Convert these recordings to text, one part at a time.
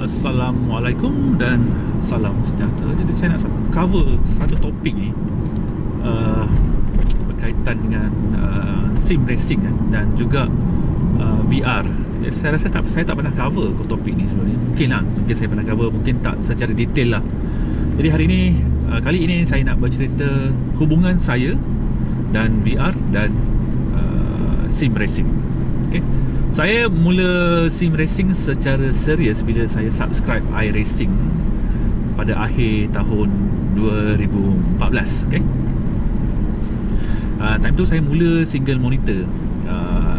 Assalamualaikum dan salam sejahtera. Jadi saya nak cover satu topik ni berkaitan dengan sim racing dan juga VR. Saya rasa saya tak pernah cover topik ni sebelum ni. Mungkin saya pernah cover, mungkin tak secara detail lah. Jadi hari ni, kali ini saya nak bercerita hubungan saya dan VR dan sim racing. Okay. Saya mula sim racing secara serius bila saya subscribe iRacing pada akhir tahun 2014. Okay. Time tu saya mula single monitor.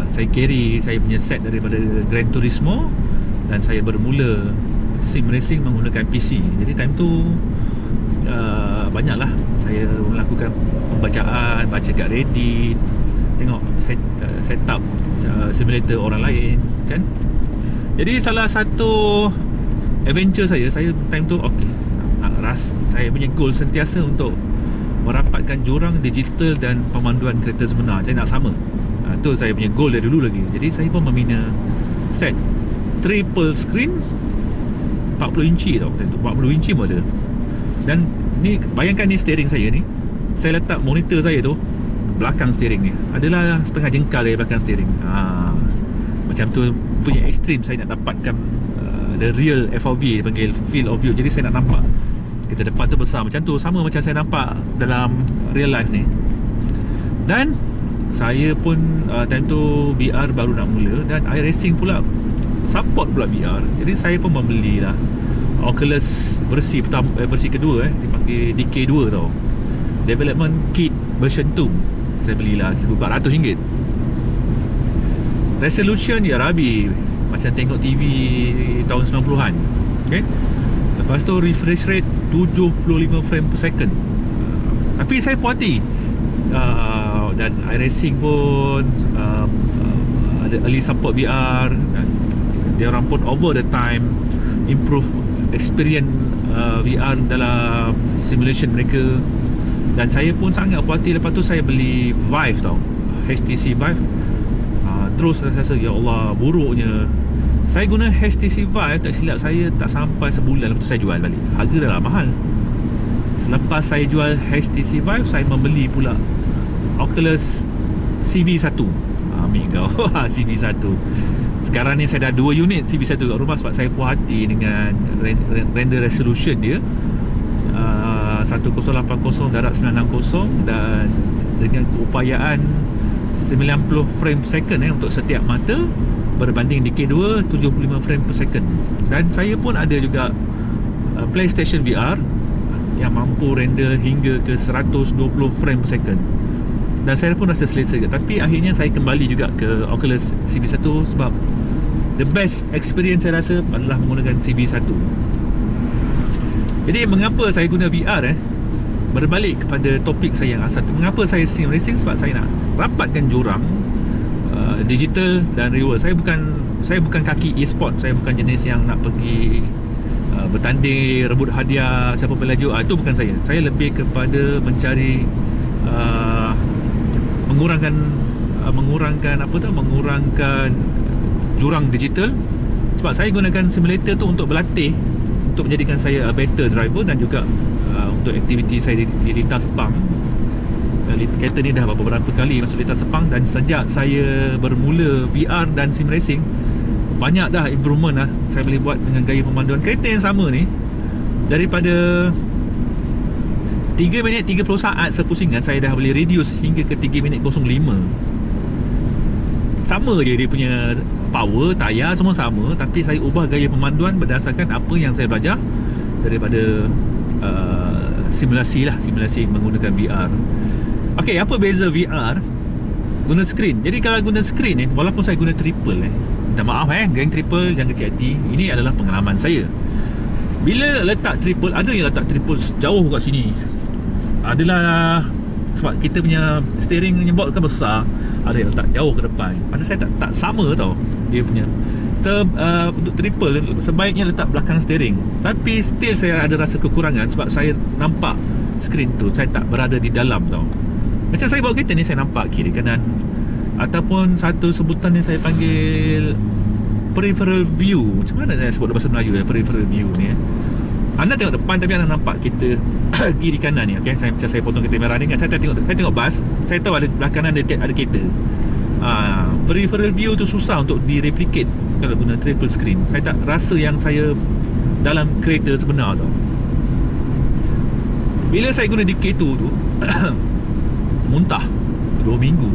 Saya carry saya punya set daripada Gran Turismo dan saya bermula sim racing menggunakan PC. Jadi time tu banyaklah saya melakukan pembacaan, baca kat Reddit, tengok set up simulator orang lain kan. Jadi salah satu adventure saya time tu saya punya goal sentiasa untuk merapatkan jurang digital dan pemanduan kereta sebenar. Saya nak sama. Tu saya punya goal dari dulu lagi. Jadi saya pun membina set triple screen 40 inci tau. 40 inci pun ada. Dan ni bayangkan ni steering saya ni. Saya letak monitor saya tu belakang steering ni, adalah setengah jengkal dari belakang steering. Macam tu punya ekstrim saya nak dapatkan the real FOV, panggil field of view. Jadi saya nak nampak kereta depan tu besar macam tu, sama macam saya nampak dalam real life ni. Dan saya pun time tu VR baru nak mula dan iRacing pula support pula VR. Jadi saya pun membelilah Oculus versi kedua, dipanggil DK2 tau, Development Kit version 2. Saya belilah RM1,400. Resolution ya Rabi, macam tengok TV tahun 90-an. Okay. Lepas tu refresh rate 75 frame per second. Tapi saya puas hati. Dan iRacing pun ada early support VR, dan dia orang pun over the time improve experience VR dalam simulation mereka. Dan saya pun sangat puas hati. Lepas tu saya beli Vive tau, HTC Vive. Terus saya rasa ya Allah, buruknya saya guna HTC Vive, tak silap saya tak sampai sebulan, lepas tu saya jual balik. Harga dah lah mahal. Selepas saya jual HTC Vive, saya membeli pula Oculus CV1. Ambil kau CV1. Sekarang ni saya dah 2 unit CV1 kat rumah, sebab saya puas hati dengan render resolution dia, 1080 darab 960, dan dengan keupayaan 90 frame per second untuk setiap mata, berbanding DK2 75 frame per second. Dan saya pun ada juga PlayStation VR yang mampu render hingga ke 120 frame per second, dan saya pun rasa selesa juga. Tapi akhirnya saya kembali juga ke Oculus CV1 sebab the best experience saya rasa adalah menggunakan CV1. Jadi mengapa saya guna VR? Berbalik kepada topik saya yang asal tu, mengapa saya sim racing? Sebab saya nak rapatkan jurang digital dan real. Saya bukan kaki e-sport. Saya bukan jenis yang nak pergi bertanding, rebut hadiah, siapa pelaju. Itu bukan saya. Saya lebih kepada mencari mengurangkan jurang digital. Sebab saya gunakan simulator tu untuk berlatih, untuk menjadikan saya a better driver, dan juga untuk aktiviti saya di Lita Sepang. Kereta ni dah beberapa kali masuk Lita Sepang, dan sejak saya bermula VR dan sim racing, banyak dah improvement lah saya boleh buat dengan gaya pemanduan kereta yang sama ni. Daripada 3 minit 30 saat sepusingan, saya dah boleh reduce hingga ke 3 minit 05. Sama je dia punya power, tayar semua sama, tapi saya ubah gaya pemanduan berdasarkan apa yang saya belajar daripada simulasi menggunakan VR. Okey, apa beza VR guna screen? Jadi kalau guna screen ni, walaupun saya guna triple minta maaf geng triple, jangan kecil hati, ini adalah pengalaman saya. Bila letak triple, ada yang letak triple jauh kat sini, adalah sebab kita punya steering punya box kan besar, ada yang letak jauh ke depan. Padahal saya tak sama tau dia punya. Untuk triple sebaiknya letak belakang steering, tapi still saya ada rasa kekurangan sebab saya nampak screen tu, saya tak berada di dalam tau. Macam saya bawa kereta ni, saya nampak kiri kanan, ataupun satu sebutan ni saya panggil peripheral view. Macam mana saya sebut dalam bahasa Melayu peripheral view ni Anda tengok depan tapi anda nampak kereta kiri kanan ni, okey. Macam saya potong kereta merah ni kan, saya tengok bas, saya tahu ada belah kanan ada kereta. Peripheral view tu susah untuk direplicate kalau guna triple screen. Saya tak rasa yang saya dalam kereta sebenar tau. Bila saya guna DK2 tu muntah 2 minggu.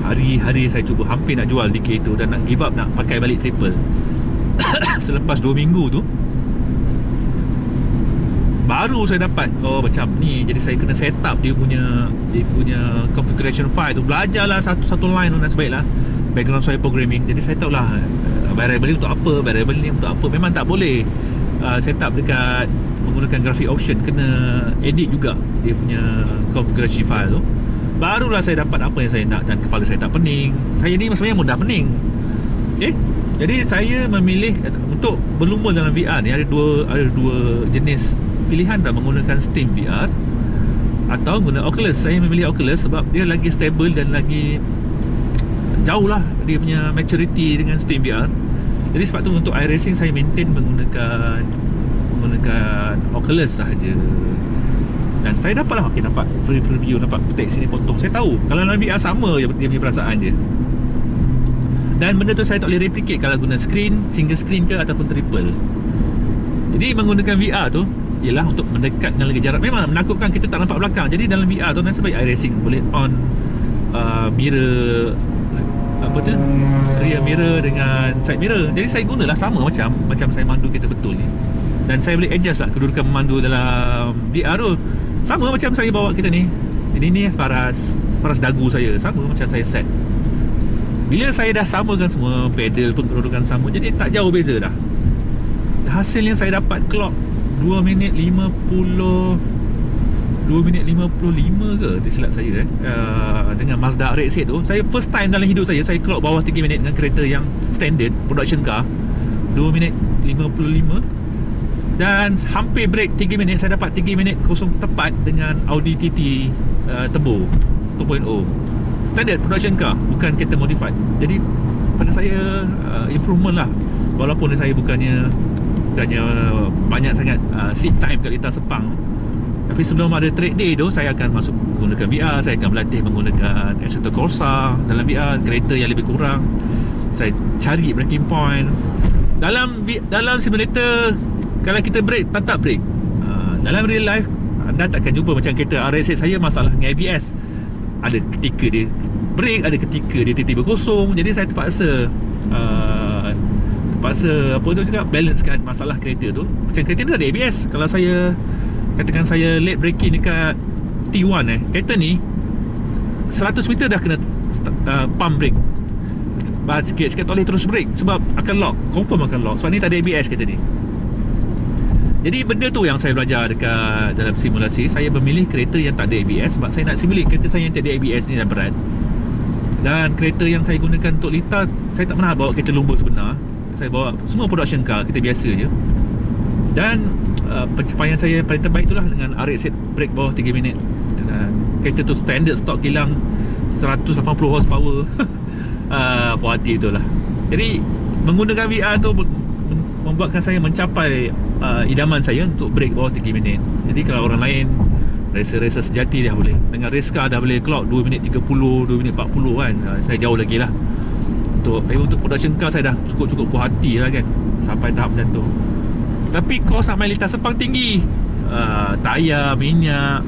Hari-hari saya cuba, hampir nak jual DK2 dan nak give up, nak pakai balik triple. Selepas 2 minggu tu baru saya dapat, oh macam ni. Jadi saya kena set up dia punya configuration file tu. Belajarlah satu line tu nasibbaiklah background saya programming. Jadi saya tahulah variable ni untuk apa, variable ni untuk apa. Memang tak boleh set up dekat menggunakan graphic option, kena edit juga dia punya configuration file tu. Barulah saya dapat apa yang saya nak dan kepala saya tak pening. Saya ni sebenarnya mudah pening. Okay? Jadi saya memilih untuk berlumba dalam VR ni ada dua jenis pilihan dah, menggunakan Steam VR atau guna Oculus. Saya memilih Oculus sebab dia lagi stable dan lagi jauh lah dia punya maturity dengan Steam VR. Jadi sebab tu untuk iRacing saya maintain menggunakan Oculus sahaja. Dan saya dapat lah, okay, nampak free view, nampak petik sini potong. Saya tahu kalau dalam VR sama dia punya perasaan je. Dan benda tu saya tak boleh replicate kalau guna screen, single screen ke ataupun triple. Jadi menggunakan VR tu ialah untuk mendekat dengan lagi jarak. Memang menakutkan, kita tak nampak belakang. Jadi dalam VR tu nasib baik iRacing boleh on mirror, apa tu, rear mirror dengan side mirror. Jadi saya gunalah sama macam saya mandu kereta betul ni. Dan saya boleh adjust lah kedudukan memandu dalam VR tu. Sama macam saya bawa kereta ni. Ini ni paras dagu saya, sama macam saya set. Bila saya dah samakan semua, pedal pun kedudukan sama, jadi tak jauh beza dah. Hasilnya saya dapat clock 2 minit 55 ke tersilap saya dengan Mazda RX-8 tu. Saya first time dalam hidup saya clock bawah 3 minit dengan kereta yang standard production car. 2 minit 55. Dan hampir break 3 minit, saya dapat 3 minit kosong tepat dengan Audi TT Turbo 2.0 standard production car, bukan kereta modified. Jadi pada saya improvement lah. Walaupun saya bukannya banyak sangat seat time kat lintas Sepang, tapi sebelum ada track day tu saya akan masuk menggunakan VR. Saya akan berlatih menggunakan Assetto Corsa dalam VR, kereta yang lebih kurang. Saya cari braking point dalam simulator. Kalau kita brake, tak brake. Dalam real life anda takkan jumpa macam kereta RX-8 saya masalah dengan ABS. Ada ketika dia brake, ada ketika dia tiba-tiba kosong. Jadi saya terpaksa apa tu cakap, balancekan masalah kereta tu. Macam kereta ni tak ada ABS. Kalau saya katakan saya late braking dekat T1 kereta ni 100 meter dah kena pump brake. Sikit-sikit tak boleh terus brake sebab akan lock, confirm akan lock. Sebab ni tak ada ABS kereta ni. Jadi benda tu yang saya belajar dekat dalam simulasi. Saya memilih kereta yang tak ada ABS sebab saya nak simulate kereta saya yang tak ada ABS ni dah berat. Dan kereta yang saya gunakan untuk lintas, saya tak pernah bawa kereta lumba sebenar. Saya bawa semua production car, kereta biasa je. Dan pencapaian saya paling terbaik itulah dengan RX-8 brake bawah 3 minit. Dan kereta tu standard stock kilang 180 horsepower. Puas hati betul lah. Jadi menggunakan VR tu membuatkan saya mencapai idaman saya untuk brake bawah 3 minit. Jadi kalau orang lain racer sejati dah boleh, dengan race car dah boleh clock 2 minit 30, 2 minit 40 kan, saya jauh lagi lah. Untuk production car saya dah cukup puas hati lah kan, sampai tahap macam tu. Tapi kos nak main lintas Sepang tinggi, tayar, minyak,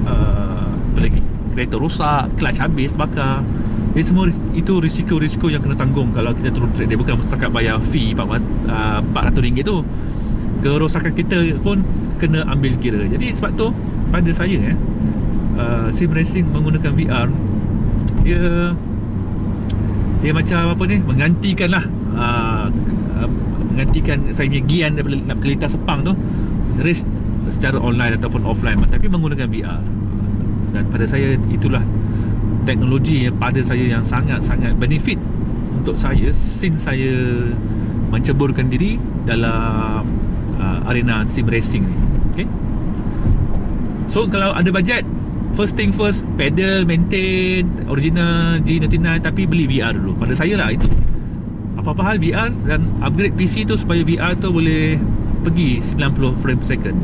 apa lagi, kereta rosak, clutch habis, bakar. Jadi semua itu risiko-risiko yang kena tanggung kalau kita turun track. Dia bukan setakat bayar fee RM400 tu, kerosakan kita pun kena ambil kira. Jadi sebab tu pada saya sim racing menggunakan VR, dia macam apa ni, menggantikan saya punya gian daripada nak ke lintas Sepang tu, race secara online ataupun offline, tapi menggunakan VR. Dan pada saya itulah teknologi pada saya yang sangat-sangat benefit untuk saya since saya menceburkan diri dalam arena sim racing ni. Okay? So kalau ada bajet, first thing first, pedal, maintain original G99, tapi beli VR dulu. Pada saya lah itu apa-apa hal VR, dan upgrade PC tu supaya VR tu boleh pergi 90 frame per second.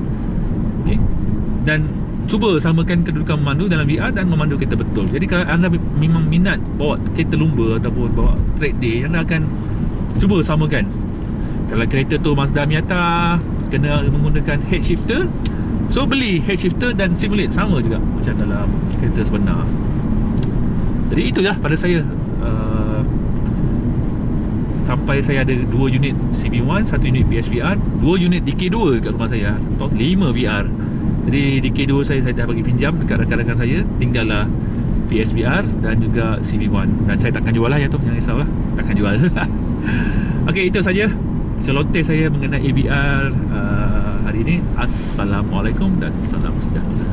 Okay. Dan cuba samakan kedudukan memandu dalam VR dan memandu kereta betul. Jadi kalau anda memang minat bawa kereta lumba ataupun bawa track day, anda akan cuba samakan. Kalau kereta tu Mazda Miata, kena menggunakan head shifter, so beli head shifter dan simulate sama juga macam dalam kereta sebenar. Jadi itulah pada saya. Sampai saya ada 2 unit CB1, 1 unit PSVR, 2 unit DK2 kat rumah saya, 5 VR. Jadi DK2 saya dah bagi pinjam dekat rakan-rakan saya, tinggallah PSVR dan juga CB1. Dan saya takkan jual lah yang tu, jangan risaulah, takkan jual. Okey, itu saja celoteh saya mengenai VR hari ini. Assalamualaikum dan salam sejahtera.